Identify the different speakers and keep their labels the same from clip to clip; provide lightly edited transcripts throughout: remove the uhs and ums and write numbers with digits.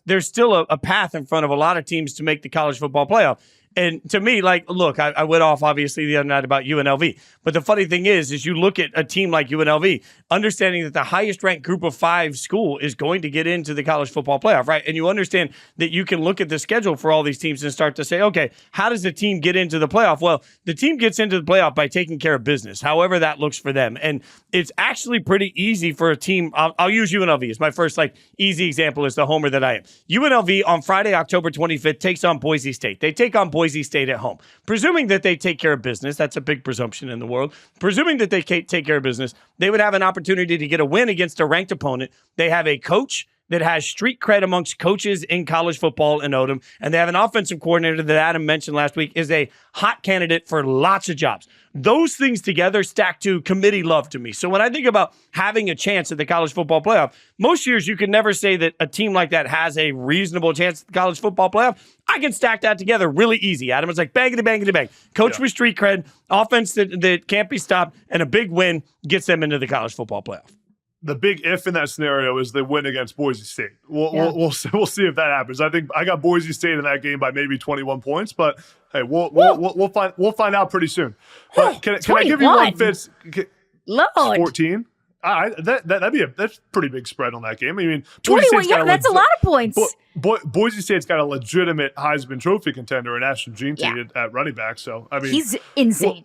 Speaker 1: there's still a path in front of a lot of teams to make the college football playoff. And to me, like, look, I went off, obviously, the other night about UNLV. But the funny thing is you look at a team like UNLV, understanding that the highest-ranked group of 5 school is going to get into the college football playoff, right? And you understand that you can look at the schedule for all these teams and start to say, okay, how does the team get into the playoff? Well, the team gets into the playoff by taking care of business, however that looks for them. And it's actually pretty easy for a team. I'll use UNLV as my first, easy example as the homer that I am. UNLV on Friday, October 25th, takes on Boise State. They take on Boise State at home. Presuming that they take care of business, that's a big presumption in the world. Presuming that they take care of business, they would have an opportunity to get a win against a ranked opponent. They have a coach that has street cred amongst coaches in college football in Odom, and they have an offensive coordinator that Adam mentioned last week is a hot candidate for lots of jobs. Those things together stack to committee love to me. So when I think about having a chance at the college football playoff, most years you can never say that a team like that has a reasonable chance at the college football playoff. I can stack that together really easy, Adam. It's like bangity, bangity, bang. Coach with street cred, offense that can't be stopped, and a big win gets them into the college football playoff.
Speaker 2: The big if in that scenario is they win against Boise State. We'll see if that happens. I think I got Boise State in that game by maybe 21 points, but hey, we'll find out pretty soon. But can I give you one, Fitz?
Speaker 3: Lord.
Speaker 2: 14. That'd be that's pretty big spread on that game. I mean,
Speaker 3: 21. Yeah, that's a lot of points.
Speaker 2: Boise State's got a legitimate Heisman Trophy contender and Ashton Jean at running back. So I mean,
Speaker 3: he's insane.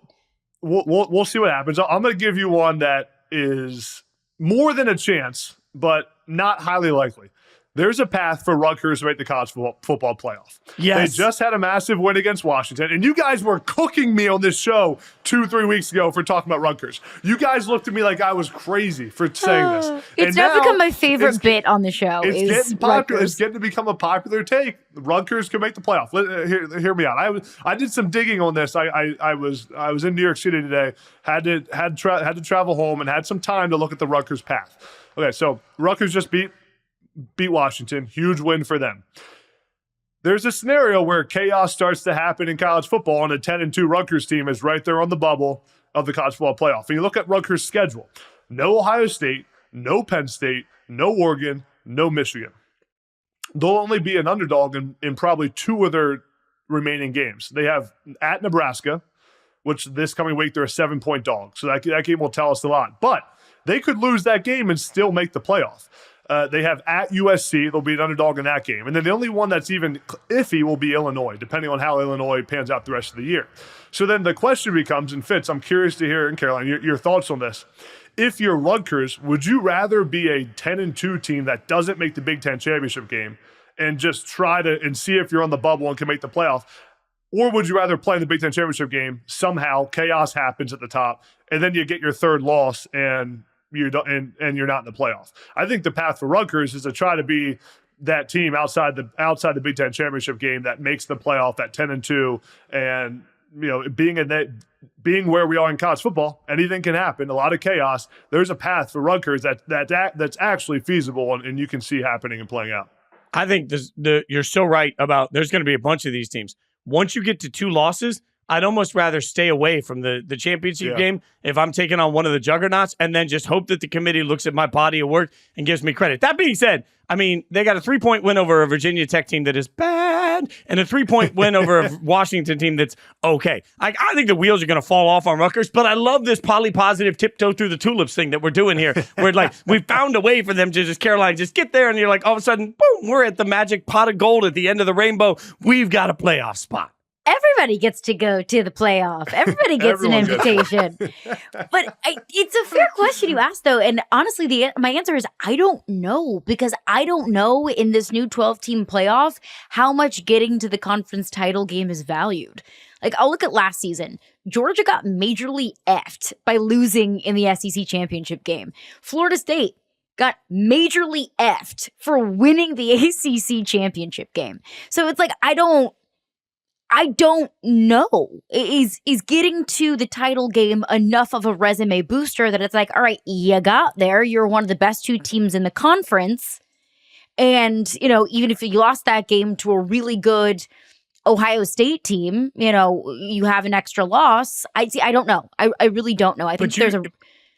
Speaker 2: We'll see what happens. I'm going to give you one that is more than a chance, but not highly likely. There's a path for Rutgers to make the college football playoff.
Speaker 1: Yes.
Speaker 2: They just had a massive win against Washington, and you guys were cooking me on this show 2-3 weeks ago for talking about Rutgers. You guys looked at me like I was crazy for saying this.
Speaker 3: It's now become my favorite bit on the show.
Speaker 2: It's getting popular. It's getting to become a popular take. Rutgers can make the playoff. Hear me out. I did some digging on this. I was in New York City today. Had to travel home and had some time to look at the Rutgers path. Okay, so Rutgers just beat Washington. Huge win for them. There's a scenario where chaos starts to happen in college football, and a 10-2 Rutgers team is right there on the bubble of the college football playoff. And you look at Rutgers' schedule. No Ohio State, no Penn State, no Oregon, no Michigan. They'll only be an underdog in probably 2 of their remaining games. They have at Nebraska, which this coming week they're a 7-point dog. So that game will tell us a lot. But they could lose that game and still make the playoff. They have at USC. They'll be an underdog in that game. And then the only one that's even iffy will be Illinois, depending on how Illinois pans out the rest of the year. So then the question becomes, and Fitz, I'm curious to hear, and Caroline, your thoughts on this. If you're Rutgers, would you rather be a 10-2 team that doesn't make the Big Ten championship game and just try to and see if you're on the bubble and can make the playoff? Or would you rather play in the Big Ten championship game, somehow chaos happens at the top, and then you get your third loss and you're not in the playoff? I think the path for Rutgers is to try to be that team outside the Big Ten championship game that makes the playoff at 10-2, and being where we are in college football, anything can happen. A lot of chaos. There's a path for Rutgers that's actually feasible, and you can see happening and playing out.
Speaker 1: I think you're so right about there's going to be a bunch of these teams. Once you get to 2 losses, I'd almost rather stay away from the championship game if I'm taking on one of the juggernauts, and then just hope that the committee looks at my body of work and gives me credit. That being said, I mean, they got a 3-point win over a Virginia Tech team that is bad and a 3-point win over a Washington team that's okay. I think the wheels are going to fall off on Rutgers, but I love this poly-positive tiptoe through the tulips thing that we're doing here, where we found a way for them to just, Caroline, just get there, and you're like, all of a sudden, boom, we're at the magic pot of gold at the end of the rainbow. We've got a playoff spot.
Speaker 3: Everybody gets to go to the playoff. Everybody gets an invitation. But it's a fair question you asked, though. And honestly, my answer is I don't know, because I don't know in this new 12-team playoff how much getting to the conference title game is valued. I'll look at last season. Georgia got majorly effed by losing in the SEC championship game. Florida State got majorly effed for winning the ACC championship game. So it's I don't know. Is getting to the title game enough of a resume booster that it's all right, you got there. You're one of the best 2 teams in the conference. And, even if you lost that game to a really good Ohio State team, you have an extra loss. I don't know. I really don't know. I think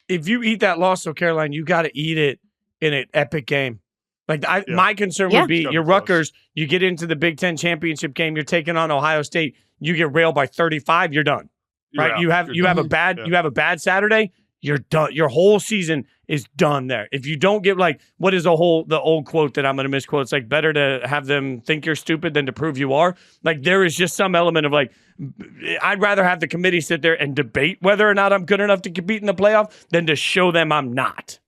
Speaker 3: if you eat that loss, so Caroline, you got to eat it in an epic game.
Speaker 1: Like my concern would be your
Speaker 2: close.
Speaker 1: Rutgers, you get into the Big Ten championship game, you're taking on Ohio State, you get railed by 35, you're done. Right? You have a bad Saturday, you're done. Your whole season is done there. If you don't get what is the old quote that I'm going to misquote? It's like better to have them think you're stupid than to prove you are. Like there is just some element of I'd rather have the committee sit there and debate whether or not I'm good enough to compete in the playoff than to show them I'm not.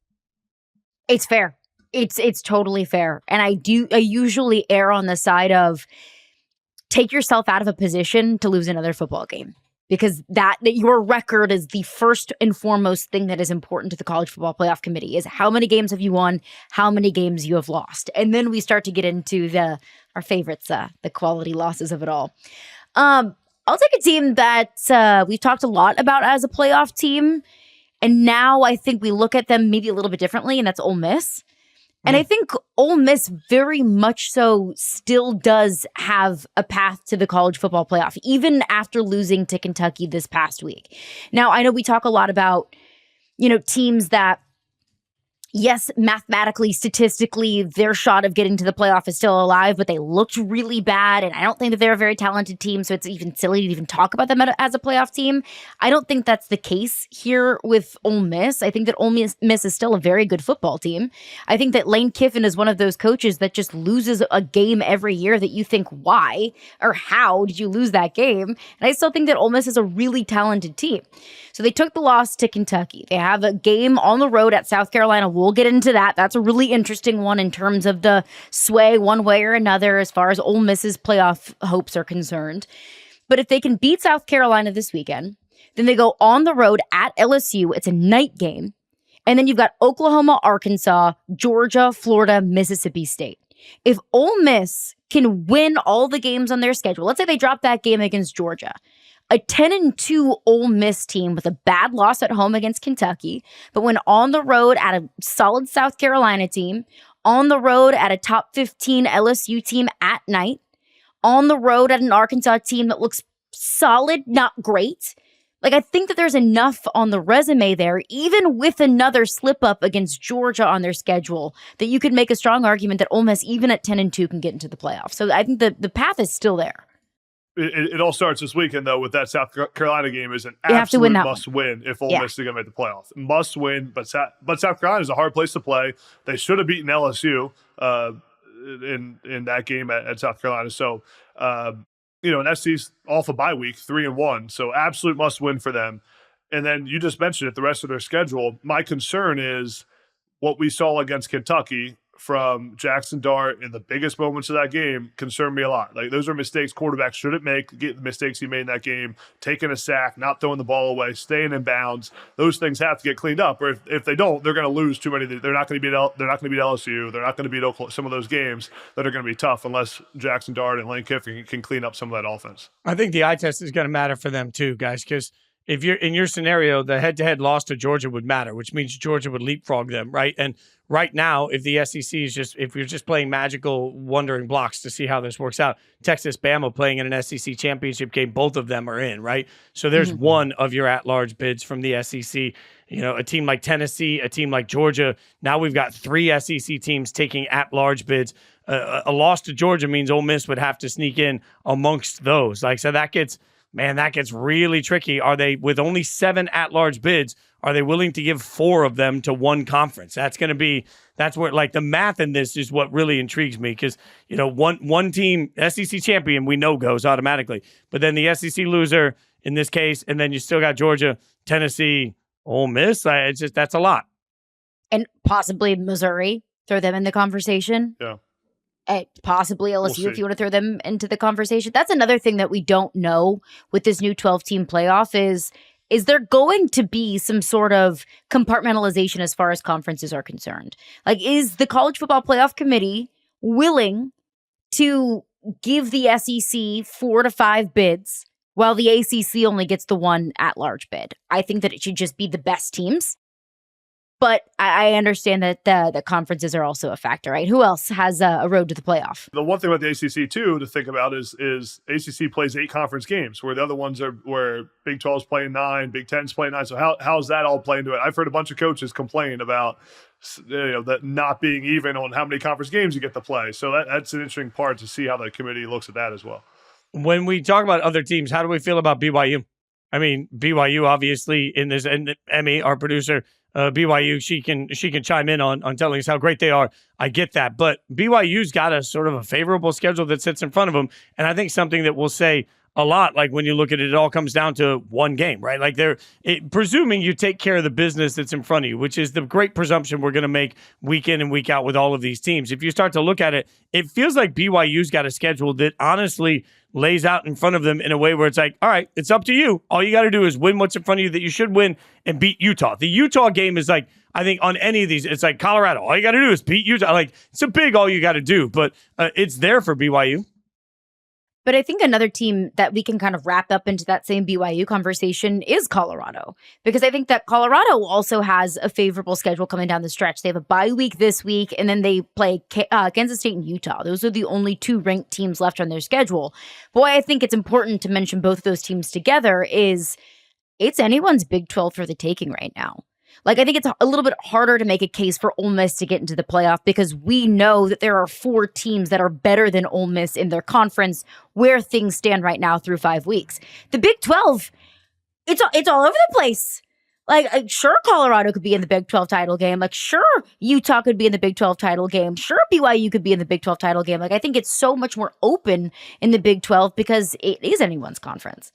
Speaker 3: It's fair. It's totally fair. And I usually err on the side of take yourself out of a position to lose another football game. Because that your record is the first and foremost thing that is important to the College Football Playoff Committee is how many games have you won, how many games you have lost. And then we start to get into our favorites, the quality losses of it all. I'll take a team that we've talked a lot about as a playoff team. And now I think we look at them maybe a little bit differently, and that's Ole Miss. And I think Ole Miss very much so still does have a path to the college football playoff, even after losing to Kentucky this past week. Now, I know we talk a lot about, teams that, yes, mathematically, statistically, their shot of getting to the playoff is still alive, but they looked really bad. And I don't think that they're a very talented team, so it's even silly to even talk about them as a playoff team. I don't think that's the case here with Ole Miss. I think that Ole Miss is still a very good football team. I think that Lane Kiffin is one of those coaches that just loses a game every year that you think, why or how did you lose that game? And I still think that Ole Miss is a really talented team. So they took the loss to Kentucky. They have a game on the road at South Carolina. We'll get into that. That's a really interesting one in terms of the sway one way or another as far as Ole Miss's playoff hopes are concerned. But if they can beat South Carolina this weekend, then they go on the road at LSU. It's a night game. And then you've got Oklahoma, Arkansas, Georgia, Florida, Mississippi State. If Ole Miss can win all the games on their schedule, let's say they drop that game against Georgia, a 10-2 Ole Miss team with a bad loss at home against Kentucky, but when on the road at a solid South Carolina team, on the road at a top 15 LSU team at night, on the road at an Arkansas team that looks solid, not great. I think that there's enough on the resume there, even with another slip up against Georgia on their schedule, that you could make a strong argument that Ole Miss, even at 10-2, can get into the playoffs. So I think the path is still there.
Speaker 2: It all starts this weekend, though, with that South Carolina game is an absolute must-win if Ole Miss is going to make the playoffs. Must win, but South Carolina is a hard place to play. They should have beaten LSU in that game at South Carolina. So, and SC's off a bye week, 3-1. So absolute must-win for them. And then you just mentioned it, the rest of their schedule. My concern is what we saw against Kentucky from Jackson Dart in the biggest moments of that game concerned me a lot. Those are mistakes quarterbacks shouldn't make, get the mistakes he made in that game, taking a sack, not throwing the ball away, staying in bounds. Those things have to get cleaned up, or if they don't, they're going to lose too many. They're not going to beat LSU. They're not going to beat Oklahoma, some of those games that are going to be tough unless Jackson Dart and Lane Kiffin can clean up some of that offense.
Speaker 1: I think the eye test is going to matter for them too, guys, because if you're in your scenario, the head-to-head loss to Georgia would matter, which means Georgia would leapfrog them, right? And right now, if the SEC is if you're just playing magical wondering blocks to see how this works out, Texas, Bama playing in an SEC championship game, both of them are in, right? So there's one of your at-large bids from the SEC. A team like Tennessee, a team like Georgia. Now we've got 3 SEC teams taking at-large bids. A loss to Georgia means Ole Miss would have to sneak in amongst those. So that gets really tricky. Are they, with only 7 at-large bids, are they willing to give 4 of them to one conference? That's where the math in this is what really intrigues me, because, one team, SEC champion, we know goes automatically, but then the SEC loser in this case, and then you still got Georgia, Tennessee, Ole Miss. That's a lot. And
Speaker 3: possibly Missouri, throw them in the conversation.
Speaker 2: Yeah.
Speaker 3: Possibly LSU, if you want to throw them into the conversation. That's another thing that we don't know with this new 12-team playoff is there going to be some sort of compartmentalization as far as conferences are concerned? Is the College Football Playoff Committee willing to give the SEC 4 to 5 bids while the ACC only gets the 1 at-large bid? I think that it should just be the best teams. But I understand that the conferences are also a factor, right? Who else has a road to the playoff?
Speaker 2: The one thing about the ACC too to think about is ACC plays 8 conference games, where the other ones are where Big 12's playing 9, Big 10's playing 9. So how's that all play into it? I've heard a bunch of coaches complain about that not being even on how many conference games you get to play. So that's an interesting part to see how the committee looks at that as well.
Speaker 1: When we talk about other teams, how do we feel about BYU? I mean, BYU obviously in this, and Emmy, our producer, BYU, she can chime in on telling us how great they are. I get that, but BYU's got a sort of a favorable schedule that sits in front of them, and I think something that we'll say a lot, like when you look at it, it all comes down to one game, right? Like presuming you take care of the business that's in front of you, which is the great presumption we're going to make week in and week out with all of these teams. If you start to look at it, it feels like BYU's got a schedule that honestly lays out in front of them in a way where it's like, all right, it's up to you. All you got to do is win what's in front of you that you should win and beat Utah. The Utah game is like, I think on any of these, it's like Colorado. All you got to do is beat Utah. Like, it's a big all you got to do, but it's there for BYU.
Speaker 3: But I think another team that we can kind of wrap up into that same BYU conversation is Colorado, because I think that Colorado also has a favorable schedule coming down the stretch. They have a bye week this week, and then they play Kansas State and Utah. Those are the only 2 ranked teams left on their schedule. But why I think it's important to mention both of those teams together is it's anyone's Big 12 for the taking right now. Like, I think it's a little bit harder to make a case for Ole Miss to get into the playoff because we know that there are 4 teams that are better than Ole Miss in their conference where things stand right now through 5 weeks. The Big 12, it's all over the place. Like, sure, Colorado could be in the Big 12 title game. Like, sure, Utah could be in the Big 12 title game. Sure, BYU could be in the Big 12 title game. Like, I think it's so much more open in the Big 12 because it is anyone's conference.